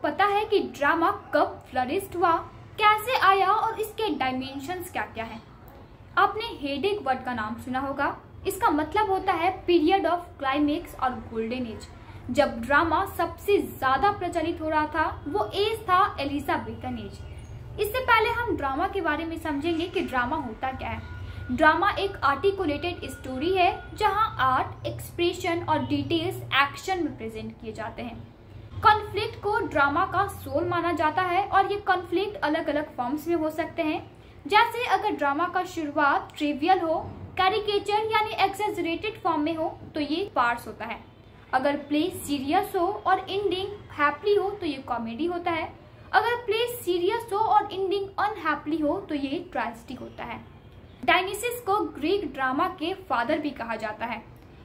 पता है कि ड्रामा कब फ्लरिश्ड हुआ, कैसे आया और इसके डायमेंशंस क्या क्या है? आपने हेडेक वर्ड का नाम सुना होगा। इसका मतलब होता है पीरियड ऑफ क्लाइमेक्स और गोल्डन एज। जब ड्रामा सबसे ज्यादा प्रचलित हो रहा था वो एज था एलिजाबेथन एज। इससे पहले हम ड्रामा के बारे में समझेंगे कि ड्रामा होता क्या है। ड्रामा एक आर्टिकुलेटेड स्टोरी है जहां आर्ट, एक्सप्रेशन और डिटेल्स एक्शन में प्रेजेंट किए जाते हैं। कॉन्फ्लिक्ट को ड्रामा का सोल माना जाता है और ये कॉन्फ्लिक्ट अलग अलग फॉर्म्स में हो सकते हैं। जैसे अगर ड्रामा का शुरुआत ट्रिवियल हो, कैरिकेचर यानी एक्सेजरेटेड फॉर्म में हो तो ये फार्स होता है। अगर प्ले सीरियस हो और एंडिंग हैप्पी हो तो ये कॉमेडी होता है। अगर प्ले सीरियस हो और एंडिंग अनहैप्पी हो तो ये ट्रेजेडी होता है। डायनिसिस को ग्रीक ड्रामा के फादर भी कहा जाता है।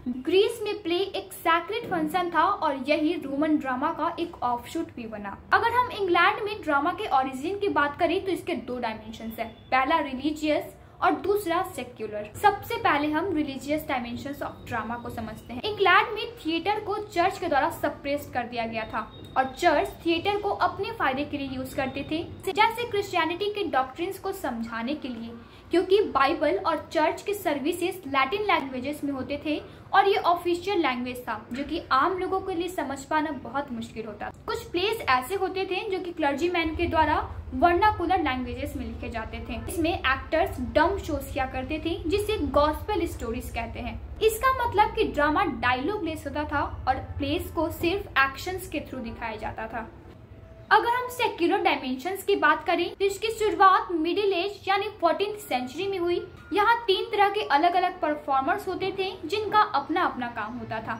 ग्रीस में प्ले एक सैक्रेड फंक्शन था और यही रोमन ड्रामा का एक ऑफशूट भी बना। अगर हम इंग्लैंड में ड्रामा के ओरिजिन की बात करें तो इसके दो डायमेंशंस है, पहला रिलीजियस और दूसरा सेक्युलर। सबसे पहले हम रिलीजियस डायमेंशंस ऑफ ड्रामा को समझते हैं। इंग्लैंड में थिएटर को चर्च के द्वारा सप्रेस कर दिया गया था और चर्च थिएटर को अपने फायदे के लिए यूज करते थे, जैसे क्रिश्चियनिटी के डॉक्ट्रिन्स को समझाने के लिए, क्योंकि बाइबल और चर्च के सर्विसेज लैटिन लैंग्वेजेस में होते थे और ये ऑफिशियल लैंग्वेज था जो कि आम लोगों के लिए समझ पाना बहुत मुश्किल होता। कुछ प्लेस ऐसे होते थे जो कि क्लर्जीमैन के द्वारा वर्नाकुलर लैंग्वेजेस में लिखे जाते थे। इसमें एक्टर्स डम शोज किया करते थे जिसे गॉस्पेल स्टोरीज कहते हैं। इसका मतलब कि ड्रामा डायलॉग लेस होता था और प्लेस को सिर्फ एक्शंस के थ्रू दिखाया जाता था। अगर हम सेक्युलर डायमेंशंस की बात करें तो इसकी शुरुआत मिडिल एज यानी 14th सेंचुरी में हुई। यहाँ 3 तरह के अलग अलग परफॉर्मर्स होते थे जिनका अपना अपना काम होता था।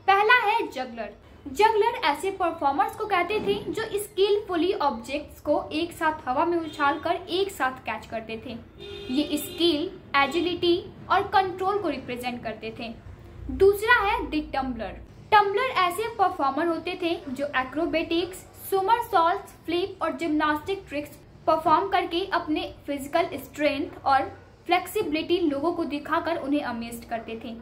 पहला है जगलर। जगलर ऐसे परफॉर्मर्स को कहते थे जो स्किलफुली ऑब्जेक्ट्स को एक साथ हवा में उछालकर एक साथ कैच करते थे। ये स्किल, एजिलिटी और कंट्रोल को रिप्रेजेंट करते थे। दूसरा है द टम्बलर। टम्बलर ऐसे परफॉर्मर होते थे जो एक्रोबेटिक्स, सोमरसॉल्ट्स, फ्लिप और जिम्नास्टिक ट्रिक्स परफॉर्म करके अपने फिजिकल स्ट्रेंथ और फ्लेक्सिबिलिटी लोगों को दिखाकर उन्हें अमेज्ड करते थे।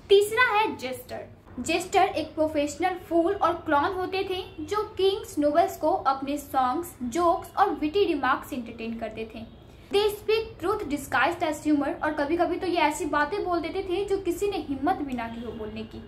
तीसरा है जेस्टर। जेस्टर एक प्रोफेशनल फूल और क्लॉन होते थे जो किंग्स, नोबल्स को अपने सॉन्ग्स, जोक्स और विटी रिमार्क्स एंटरटेन करते थे। They speak truth disguised as humour और कभी कभी तो ये ऐसी बातें बोल देते थे जो किसी ने हिम्मत भी ना की हो बोलने की।